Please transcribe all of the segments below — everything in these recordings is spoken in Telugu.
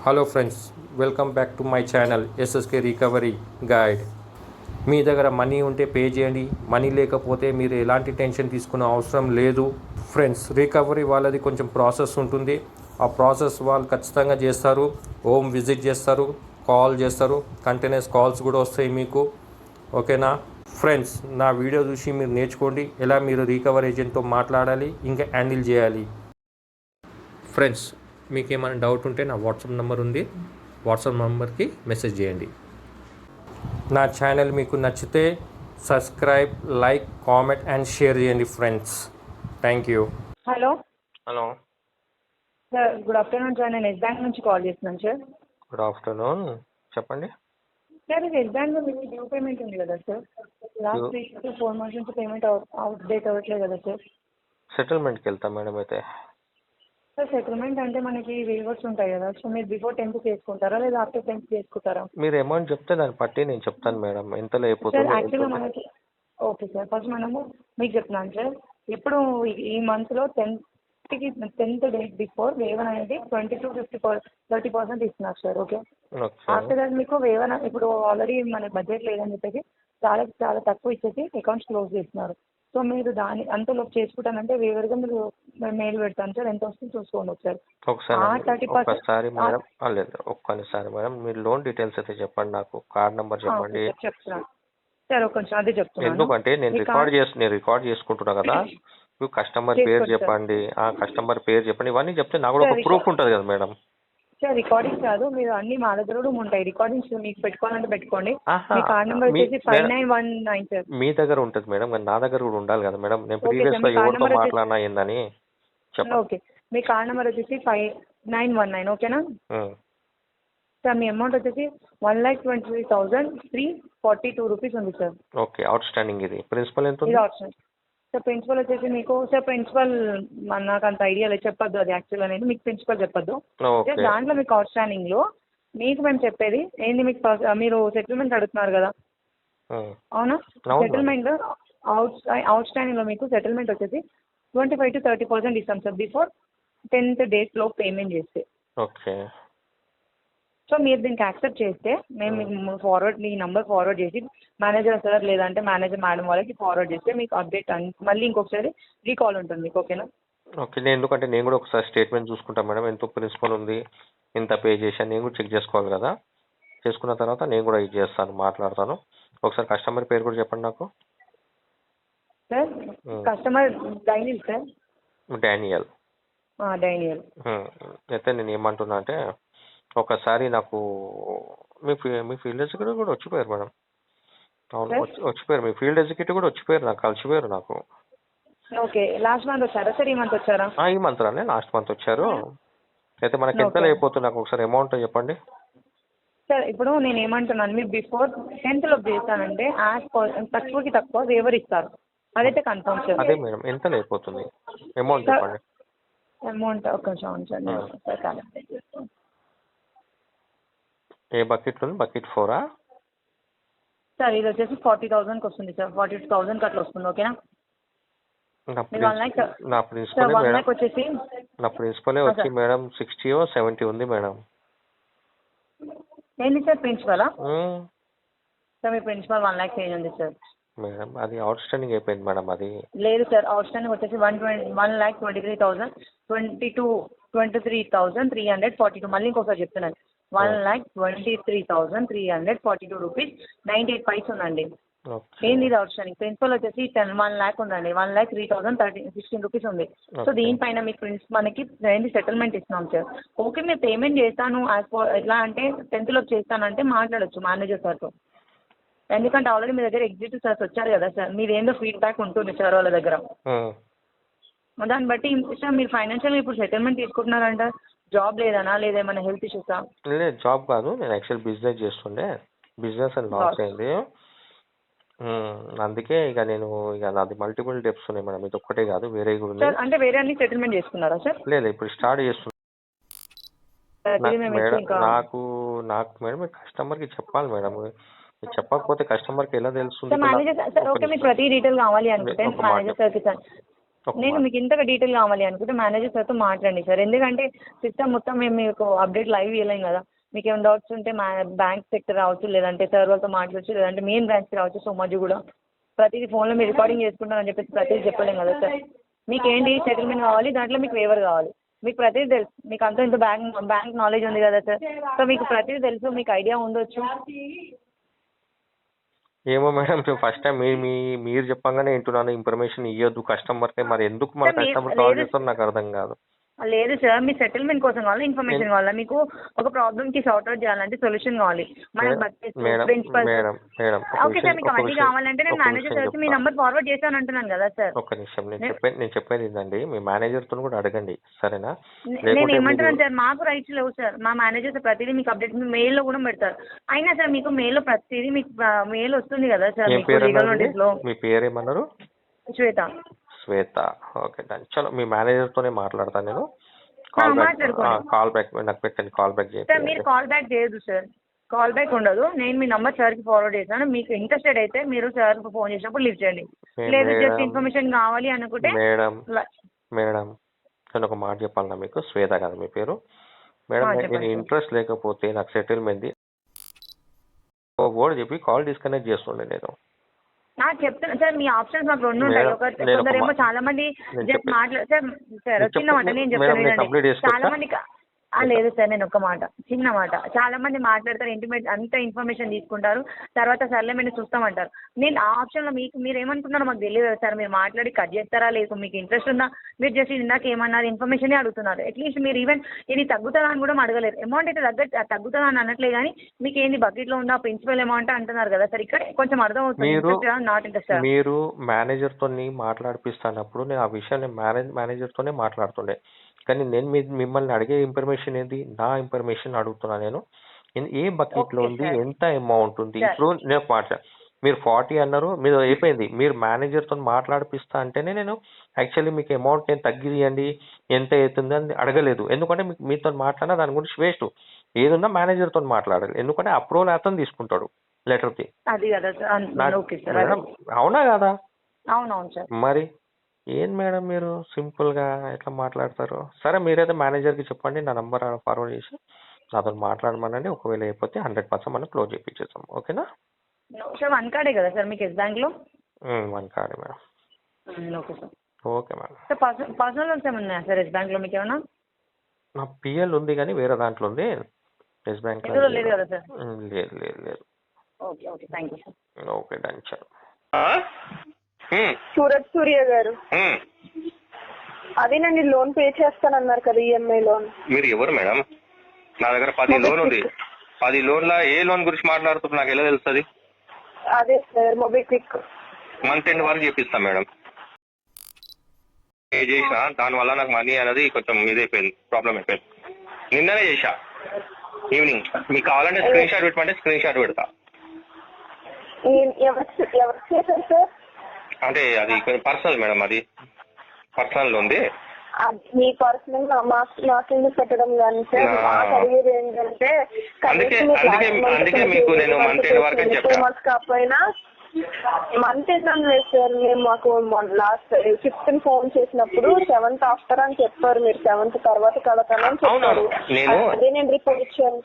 Hello friends, welcome back to my channel SSK recovery guide. మీ దగ్గర మనీ ఉంటే పే చేయండి, మనీ లేకపోతే మీరు ఎలాంటి టెన్షన్ తీసుకునే అవసరం లేదు. ఫ్రెండ్స్, రికవరీ వాళ్ళది కొంచెం ప్రాసెస్ ఉంటుంది. ఆ ప్రాసెస్ వాళ్ళు ఖచ్చితంగా చేస్తారు. హోమ్ విజిట్ చేస్తారు, కాల్ చేస్తారు, కంటిన్యూస్ కాల్స్ కూడా వస్తాయి మీకు. ఓకేనా ఫ్రెండ్స్, నా వీడియో చూసి మీరు నేర్చుకోండి ఎలా మీరు రికవరీ ఏజెంట్తో మాట్లాడాలి, ఇంకా హ్యాండిల్ చేయాలి. ఫ్రెండ్స్, మీకు ఏమైనా డౌట్ ఉంటే నా వాట్సాప్ నెంబర్ ఉంది, వాట్సాప్ నెంబర్కి మెసేజ్ చేయండి. నా ఛానల్ మీకు నచ్చితే subscribe, like, comment and share చేయండి friends. Thank you. Hello hello sir, good afternoon sir. నేను ఎస్ బ్యాంక్ నుంచి కాల్ చేస్తున్నాను సార్. గుడ్ ఆఫ్టర్నూన్, చెప్పండి. సార్, ఇది ఎస్ బ్యాంక్లో మీకు డ్యూ పేమెంట్ ఉంది కదా సార్. లాస్ట్ 3 to 4 months నుంచి పేమెంట్ అవుట్ డేట్ అవ్వట్లేదు కదా సార్. సెటిల్మెంట్కి వెళ్తాం మేడం అయితే. సార్, సెటిల్మెంట్ అంటే మనకి వేవర్స్ ఉంటాయి కదా. సో మీరు బిఫోర్ 10th చేసుకుంటారా లేదా ఆఫ్టర్ 10th చేసుకుంటారా? మీరు అమౌంట్ చెప్తే దాన్ని బట్టి నేను చెప్తాను మేడం ఎంతలో సార్ అయిపోతుంది. యాక్చువల్గా మనకి ఓకే సార్, ఫస్ట్ మనము మీకు చెప్తున్నాను సార్. ఇప్పుడు ఈ మంత్లో 10th డేట్ బిఫోర్ వేవన్ అనేది 20 to 30% ఇస్తున్నారు సార్. ఓకే, ఆఫ్టర్ దాట్ మీకు వేవన్ ఇప్పుడు ఆల్రెడీ మన బడ్జెట్ లేదని చెప్పేసి చాలా చాలా తక్కువ ఇచ్చేసి అకౌంట్స్ క్లోజ్ చేస్తున్నారు. సో మీరు దాని అంతలోపు చేసుకుంటానంటే వేవర్గా మీరు మెయిల్ పెడతాను సార్, ఎంత వస్తుంది చూసుకోండి ఒకసారి. ఒక్కసారి మేడం లేదు, ఒక్కసారి మేడం మీరు లోన్ డీటెయిల్స్ అయితే చెప్పండి, నాకు కార్డ్ నెంబర్ చెప్పండి. చెప్తున్నాను సార్, ఒక నిమిషం అదే చెప్తున్నాను. ఎందుకంటే నేను రికార్డ్ చేసుకుంటున్నా కదా. మీరు కస్టమర్ పేరు చెప్పండి, ఆ కస్టమర్ పేరు చెప్పండి, ఇవన్నీ చెప్తే నాకు కూడా ఒక ప్రూఫ్ ఉంటుంది కదా మేడం. సార్ రికార్డింగ్స్ కాదు, మీరు అన్ని మా దగ్గర కూడా ఉంటాయి రికార్డింగ్స్, మీకు పెట్టుకోవాలంటే పెట్టుకోండి. మీ కార్డ్ నెంబర్ వచ్చేసి 5919 సార్. మీ దగ్గర ఉంటుంది మేడం, నా దగ్గర కూడా ఉండాలి కదా మేడం. నేను ప్రీవియస్ లో ఎవరితో మాట్లాడినా ఏందని చెప్పండి. ఓకే, మీ కార్డ్ నెంబర్ వచ్చేసి 5919. ఓకేనా సార్? మీ అమౌంట్ వచ్చేసి 1,23,342 రూపీస్ ఉంది సార్. Okay, out standing. ఇది ప్రిన్సిపల్ ఎంత ఉంది? ఇది ఆప్షన్ సార్. ప్రిన్సిపల్ వచ్చేసి మీకు సార్, ప్రిన్సిపల్ నాకు అంత ఐడియా లేదు, చెప్పొద్దు అది యాక్చువల్ అనేది, మీకు ప్రిన్సిపల్ చెప్పొద్దు. దాంట్లో మీకు అవుట్ స్టాండింగ్ లో మీకు మేము చెప్పేది ఏంది, మీకు మీరు సెటిల్మెంట్ అడుగుతున్నారు కదా, అవునా? సెటిల్మెంట్ అవుట్ స్టాండింగ్ లో మీకు సెటిల్మెంట్ వచ్చేసి 25 to 30% ఇస్తాం సార్ బిఫోర్ 10th డేట్ లో పేమెంట్ చేస్తే. ఓకే, సో మీరు దీనికి యాక్సెప్ట్ చేస్తే మేము మీకు మీ నంబర్ ఫార్వర్డ్ చేసి మేనేజర్ సార్ లేదంటే మేనేజర్ మేడం వాళ్ళకి ఫార్వర్డ్ చేస్తే మీకు అప్డేట్ మళ్ళీ ఇంకొకసారి రీకాల్ ఉంటుంది మీకు. ఓకేనా? ఓకే, ఎందుకంటే నేను కూడా ఒకసారి స్టేట్మెంట్ చూసుకుంటాను మేడం, ఎంతో ప్రిన్సిపల్ ఉంది, ఎంత పే చేశాను నేను కూడా చెక్ చేసుకోవాలి కదా. చేసుకున్న తర్వాత నేను కూడా ఇది చేస్తాను, మాట్లాడతాను. ఒకసారి కస్టమర్ పేరు కూడా చెప్పండి నాకు. Sir customer Daniel sir. Daniel. Daniel. అయితే నేను ఏమంటున్నా అంటే ఒకసారి నాకు మీ ఫీల్డ్ ఎగ్జిక్యూటివ్ కూడా వచ్చిపోయారు మేడం. అవును, వచ్చిపోయారు. మీ ఫీల్డ్ ఎగ్జిక్యూటివ్ కూడా వచ్చిపోయారు, నాకు కలిసిపోయారు నాకు. ఓకే, లాస్ట్ మంత్ వచ్చారా సార్? ఈ మంత్ వచ్చారా? ఈ మంత్ రానే, లాస్ట్ మంత్ వచ్చారు. అయితే మనకి ఎంత అయిపోతుంది నాకు ఒకసారి అమౌంట్ చెప్పండి సార్. ఇప్పుడు నేను ఏమంటున్నాను, మీరు బిఫోర్ 10th లో చేస్తానంటే తక్కువకి తక్కువ వేవర్ ఇస్తారు, అదైతే కన్ఫర్మ్ సార్. అదే మేడం, ఎంత అయిపోతుంది అమౌంట్ చెప్పండి. అమౌంట్ ఒక నిమిషం ఏ బకెట్లో? Bucket 4 sir. ఇది వచ్చేసి 40,000కి వస్తుంది సార్, 42,000కి అట్లా వస్తుంది. ఓకేనా? నా ప్రిన్సిపలే వచ్చి మేడం 60 or 70 ఉంది మేడం. ఏంటి సార్ ప్రిన్సిపలా? సార్ మీ ప్రిన్సిపల్ 1 lakh చేంజ్ ఉంది సార్. మేడం అది అవుట్ స్టాండింగ్ అయిపోయింది మేడం. అది లేదు సార్, అవుట్ స్టాండింగ్ వచ్చేసి 1,23,342. మళ్ళీ ఇంకొకసారి చెప్తున్నాను, 1,23,342 రూపీస్ 98 పైస్ ఉందండి. ఏంది ఇది అవుట్ స్టాండింగ్? ప్రిన్సిపల్ వచ్చేసి 1 lakh ఉందండి, 1,03,016 రూపీస్ ఉంది. సో దీనిపైన మీకు మనకి సెటిల్మెంట్ ఇస్తున్నాం సార్. ఓకే, మీరు పేమెంట్ చేస్తాను ఎట్లా అంటే 10th లోపు చేస్తానంటే మాట్లాడొచ్చు మేనేజర్ సార్తో. ఎందుకంటే ఆల్రెడీ మీ దగ్గర ఎగ్జిక్యూటివ్ సార్స్ వచ్చారు కదా సార్, మీరు ఏందో ఫీడ్బ్యాక్ ఉంటుంది సార్ వాళ్ళ దగ్గర. దాన్ని బట్టి సార్ మీరు ఫైనాన్షియల్ ఇప్పుడు సెటిల్మెంట్ తీసుకుంటున్నారంట, జాబ్ లేదనా లేదా ఏమైనా హెల్త్ ఇష్యూసా? లేదు, జాబ్ కాదు, నేను యాక్చువల్ బిజినెస్ చేస్తుండే, బిజినెస్ అని లాస్ అయింది. అందుకే ఇక నేను నాది మల్టిపుల్ డెప్స్ ఉన్నాయి మేడం, ఇది ఒక్కటే కాదు, వేరే కూడా ఉన్నాయి. అంటే వేరే అన్ని సెటిల్మెంట్ చేసుకున్నారా సార్? లేదు, ఇప్పుడు స్టార్ట్ చేస్తున్నా మేడం. నాకు మేడం కస్టమర్కి చెప్పాలి మేడం, చెప్పకపోతే కస్టమర్కి ఎలా తెలుస్తుంది? ఓకే, మీకు ప్రతి డీటెయిల్ కావాలి అనుకుంటే మేనేజర్ సార్కి నేను మీకు ఇంతగా డీటెయిల్ కావాలి అనుకుంటే మేనేజర్ సార్తో మాట్లాడండి సార్. ఎందుకంటే సిస్టమ్ మొత్తం మేము మీకు అప్డేట్ లైవ్ ఇవ్వలేం కదా. మీకు ఏమైనా డౌట్స్ ఉంటే బ్యాంక్ సెక్టర్ రావచ్చు, లేదంటే సార్ వాళ్ళతో మాట్లాడచ్చు, లేదంటే మెయిన్ బ్రాంచ్కి రావచ్చు. సో మధ్య కూడా ప్రతిదీ ఫోన్లో మీరు రికార్డింగ్ చేసుకుంటారని చెప్పేసి ప్రతిదీ చెప్పలేం కదా సార్. మీకు ఏంటి సెటిల్మెంట్ కావాలి, దాంట్లో మీకు వేవర్ కావాలి, మీకు ప్రతిదీ తెలుసు. మీకు అంతా ఇంత బ్యాంక్ నాలెడ్జ్ ఉంది కదా సార్. సో మీకు ప్రతిదీ తెలుసు, మీకు ఐడియా ఉండొచ్చు. ఏమో మేడం, ఫస్ట్ టైం మీరు చెప్పంగానే వింటున్నాను. ఇన్ఫర్మేషన్ ఇవ్వద్దు కస్టమర్కి, మరి ఎందుకు మన కస్టమర్ కాల్ చేస్తారో నాకు అర్థం కాదు. లేదు సార్, మీ సెటిల్మెంట్ కోసం కావాలి, ఇన్ఫర్మేషన్ కావాలా? మీకు ఒక ప్రాబ్లమ్కి సార్ట్ అవుట్ చేయాలంటే సొల్యూషన్ కావాలి. మన ప్రిన్సిపల్ ఓకే సార్, మీకు అవన్నీ కావాలంటే నేను మేనేజర్ సార్కి మీ నెంబర్ ఫార్వర్డ్ చేశాను అంటున్నాను కదా సార్. ఒక్క నిమిషం, నేను చెప్పేది ఏంటండి, మీ మేనేజర్తో కూడా అడగండి సరేనా? నేను ఏమంటున్నాను సార్, మాకు రైట్స్ లేవు సార్. మా మేనేజర్స్ ప్రతిదీ మీకు అప్డేట్ మెయిల్లో కూడా పెడతారు. అయినా సార్ మీకు మెయిల్లో ప్రతిదీ మీకు మెయిల్ వస్తుంది కదా సార్. మీ పేరు ఏమన్నారు? శ్వేత. శ్వేత, ఓకే డన్. చలో మీ మేనేజర్తోనే మాట్లాడతాను నేను. కాల్ బ్యాక్ నాకు పెట్టండి, కాల్ బ్యాక్ చేయండి. సార్ మీరు కాల్ బ్యాక్ చేయదు సార్, కాల్ బ్యాక్ ఉండదు. నేను మీ నంబర్ సార్కి ఫార్వర్డ్ చేస్తాను. మీకు ఇంట్రెస్టెడ్ అయితే మీరు సార్ ఫోన్ చేసినప్పుడు లిఫ్ట్ చేయండి. లేదు జస్ట్ ఇన్ఫర్మేషన్ కావాలి అనుకుంటే. మేడం నేను ఒక మాట చెప్పాలన్నా మీకు, శ్వేత కదా మీ పేరు మేడం. నేను ఇంట్రెస్ట్ లేకపోతే నాకు సెటిల్మెంట్ వర్డ్ చెప్పి కాల్ డిస్కనెక్ట్ చేస్తుండే నేను. చెప్తాను సార్, మీ ఆప్షన్స్ మాకు రెండు ఉంటాయి. కొందరేమో చాలా మంది జస్ట్ సార్ చిన్న మాట నేను చెప్తాను. చాలా మంది లేదు సార్, నేను ఒక్క మాట చిన్న మాట. చాలా మంది మాట్లాడతారు, ఇంటిమేట్ అంత ఇన్ఫర్మేషన్ తీసుకుంటారు, తర్వాత సర్లే మేము చూస్తామంటారు. నేను ఆ ఆప్షన్లో మీరు ఏమనుకున్నారో మాకు తెలియదు సార్. మీరు మాట్లాడి కట్ చేస్తారా, లేదు మీకు ఇంట్రెస్ట్ ఉందా, మీరు జస్ట్ ఇందాక ఏమన్నారు ఇన్ఫర్మేషన్ అడుగుతున్నారు. అట్లీస్ట్ మీరు ఈవెన్ ఇది తగ్గుతుందా అని కూడా అడగలేరు. అమౌంట్ అయితే తగ్గుతుందా అని అనట్లే, కానీ మీకు ఏంది బకెట్లో ఉందా ప్రిన్సిపల్ అమౌంట్ అంటున్నారు కదా సార్. ఇక్కడ కొంచెం అర్థం అవుతుంది, నాట్ ఇంట్రెస్ట్. మీరు మేనేజర్తో మాట్లాడిపిస్తున్నప్పుడు నేను ఆ విషయాన్ని మేనేజర్తోనే మాట్లాడుతుండే, కానీ నేను మిమ్మల్ని అడిగే ఇన్ఫర్మేషన్ ఏంటి? నా ఇన్ఫర్మేషన్ అడుగుతున్నా నేను. ఏ బకెట్లో ఉంది, ఎంత అమౌంట్ ఉంది. ఇప్పుడు నేను మీరు 40 అన్నారు, మీరు అయిపోయింది. మీరు మేనేజర్తో మాట్లాడిపిస్తా అంటేనే నేను యాక్చువల్లీ మీకు అమౌంట్ నేను తగ్గియండి ఎంత అవుతుంది అని అడగలేదు. ఎందుకంటే మీతో మాట్లాడినా దాని గురించి వేస్ట్. ఏదున్నా మేనేజర్తో మాట్లాడాలి, ఎందుకంటే అప్రూవల్ అతను తీసుకుంటాడు లెటర్కి. అవునా కదా? అవునవును సార్. మరి ఏం మేడం మీరు సింపుల్గా ఎట్లా మాట్లాడతారు? సరే మీరైతే మేనేజర్కి చెప్పండి, నా నంబర్ ఫార్వర్డ్ చేసి నాతో మాట్లాడమనండి. ఒకవేళ అయిపోతే 100% మనం క్లోజ్ చేయించేస్తాం. ఓకేనా సార్? 1 కార్డే కదా సార్ మీకు ఎస్ బ్యాంక్లో? 1 కార్డే madam. Okay sir. Okay madam. Sir personal loans ఏమైనా ఉన్నాయా సార్ ఎస్ బ్యాంక్లో మీకు ఏమైనా? నా పిఎల్ ఉంది కానీ వేరే దాంట్లో ఉంది, ఎస్ బ్యాంక్ లేదు కదా సార్? లేదు లేదు లేదు. Okay okay, thank you sir. Okay done. చలో. సూరత్ సూర్య గారు, అదేనండి లోన్ పే చేస్తానన్నారు కదా, ఈఎంఐ లోన్. మీరు ఎవరు మేడం? నా దగ్గర 10 లోన్ ఉంది. 10 లోన్ల ఏ లోన్ గురించి మాట్లాడుతున్నారు నాకు ఎలా తెలుస్తుంది? అదే సార్, మొబిక్విక్ మంత్ ఎండ్ వరకు చేపిస్తాం మేడం. పే చేసిన దానివల్ల నాకు మనీ అనేది కొంచెం ఇదైపోయింది, ప్రాబ్లం అయిపోయింది. నిన్ననే చేసా ఈవినింగ్. మీకు కావాలంటే స్క్రీన్ షాట్ పెట్టమంటే స్క్రీన్ షాట్ పెడతా. ఎవరు చేశారు సార్? అంటే అది కొంచెం పర్సనల్ మేడం, అది పర్సనల్ ఉంది. మీ పర్సనల్ నాకు ఎందుకు పెట్టడం కానీ సార్, నాకు అడిగేది ఏంటంటే అందుకే మీకు నేను మంత్ ఎండ్ వరకు అని చెప్పాను. కాకపోయినా మంత్ ఎండ్ అని లేదు సార్. మేము మాకు లాస్ట్ 5th ఫోన్ చేసినప్పుడు 7th ఆఫ్టర్ అని చెప్పారు. మీరు 7th తర్వాత కడతానని చెప్పారు. అదే నేను రిపోర్ట్ ఇచ్చాను.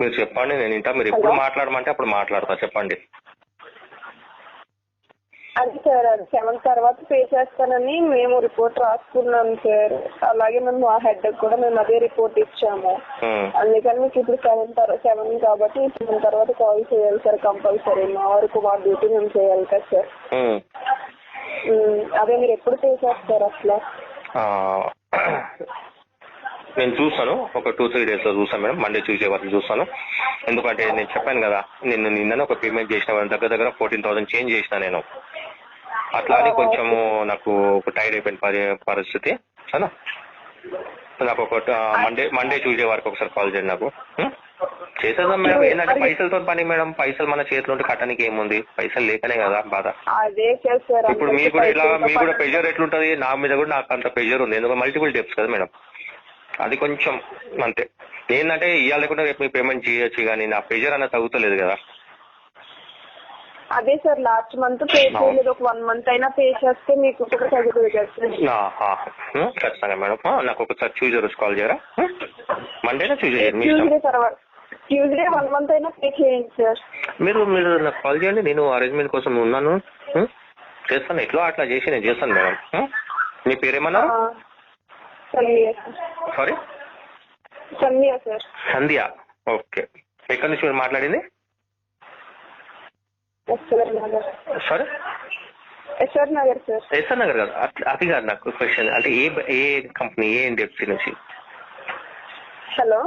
మీరు చెప్పండి, నేను ఇంటా. మీరు ఎప్పుడు మాట్లాడమంటే అప్పుడు మాట్లాడతా, చెప్పండి. అది సార్, అది 7th తర్వాత పే చేస్తానని మేము రిపోర్ట్ రాసుకున్నాం సార్. అలాగే మేము మా హెడ్ కూడా మేము అదే రిపోర్ట్ ఇచ్చాము. అందుకని మీకు ఇప్పుడు 7 కాబట్టి 7 తర్వాత కాల్ చేయాలి సార్ కంపల్సరీ. మా వరకు మా డ్యూటీ మేము చేయాలి కదా సార్. అదే మీరు ఎప్పుడు పే చేస్తారు అసలు? నేను చూస్తాను, ఒక 2-3 డేస్లో చూస్తాను మేడం. మండే ట్యూస్డే వరకు చూస్తాను. ఎందుకంటే నేను చెప్పాను కదా, నిన్ననే ఒక పేమెంట్ చేసిన దగ్గర 14,000 చేంజ్ చేసిన నేను. అట్లా అని కొంచెము నాకు ఒక టైర్ అయిపోయిన పరిస్థితి. సరేనా? నాకు ఒక మండే ట్యూస్డే వరకు ఒకసారి కాల్ చేయండి నాకు. చేసేద్దాం మేడం. ఏంటంటే పైసలతో పని మేడం. పైసలు మన చేతిలో ఉంటే కట్టడానికి ఏముంది? పైసలు లేకనే కదా బాధ. ఇప్పుడు మీకు కూడా ప్రెషర్ ఎట్లుంటది? నా మీద కూడా నాకు అంత ప్రెషర్ ఉంది, ఎందుకంటే మల్టిపుల్ డెప్స్ కదా మేడం. అది కొంచెం అంతే. ఏంటంటే ఇవాళ లేకుండా రేపు మీ పేమెంట్ చేయొచ్చు, కానీ నా ప్రెషర్ అనేది తగ్గుతలేదు కదా. అదే సార్ లాస్ట్ మంత్ పే చేయలేదు, ఒక 1 month అయినా పే చేస్తే మీకు కూడా తగ్గుతుంది కదా సార్. ఖచ్చితంగా మేడం. నాకు ఒకసారి ట్యూస్డే రోజు కాల్ చేయరా? మండేనా ట్యూస్డే చేయండి మీ ఇష్టం. ట్యూస్డే తర్వాత ట్యూస్డే 1 month అయినా పే చేయండి సార్. మీరు నాకు కాల్ చేయండి, నేను అరేంజ్మెంట్ కోసం ఉన్నాను, చేస్తాను. ఎట్లా అట్లా చేసి నేను చేస్తాను మేడం. మీ పేరేమన్నారు? Sandhya. Sorry Sandhya sir. Sandhya. Okay. ఎక్కడి నుంచి మీరు మాట్లాడింది? ఎస్ఆర్ నగర్. Sorry SR Nagar sir. ఎస్ఆర్ నగర్ కాదు, అది కాదు నాకు క్వశ్చన్. అంటే ఏ కంపెనీ, ఏ ఎన్డిఎఫ్సి నుంచి? హలో,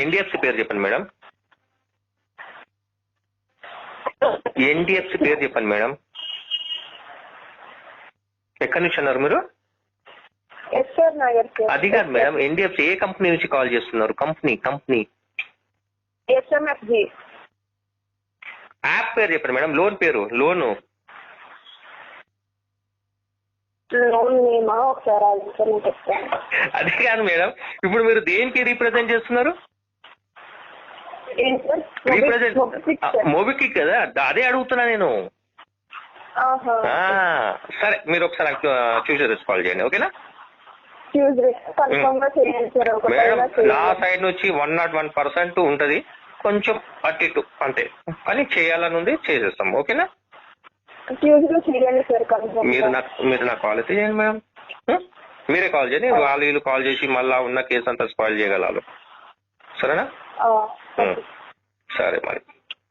ఎన్డిఎఫ్సి పేరు చెప్పండి మేడం. ఎన్డిఎఫ్సి పేరు చెప్పండి మేడం. ఎక్కడి నుంచి అన్నారు మీరు? ఎస్ఆర్ నగర్ సార్. అది కాదు మేడం, ఎన్డిఎఫ్సి ఏ కంపెనీ నుంచి కాల్ చేస్తున్నారు? Company SMFG. యాప్ పేరు చెప్పండి మేడం. లోన్ పేరు, లోను. లోన్ నేమా ఒకసారి ఆలోచన చెప్తాను. అది కాదు మేడం, ఇప్పుడు మీరు దేనికి రీప్రజెంట్ చేస్తున్నారు? ఏంటి సార్? రీప్రజెంట్ మోబిక్విక్ కదా, అదే అడుగుతున్నా నేను. సరే మీరు ఒకసారి ట్యూస్డే రోజు కాల్ చేయండి, ఓకేనా? ట్యూస్డే కన్ఫర్మ్ గా చేయండి సార్. మేడం నా సైడ్ నుంచి 101% ఉంటది, కొంచెం అటు ఇటు అంతే, కానీ చేయాలని ఉంది, చేసేస్తాం, ఓకేనా? ట్యూస్డే చేయండి సార్ కన్ఫర్మ్. మీరు నాకు కాల్ అయితే చేయండి మేడం. మీరే కాల్ చేయండి, వీళ్ళు కాల్ చేసి మళ్ళా ఉన్న కేసు అంతా స్పాయిల్ చేయగలరు. సరేనా? సరే మరి.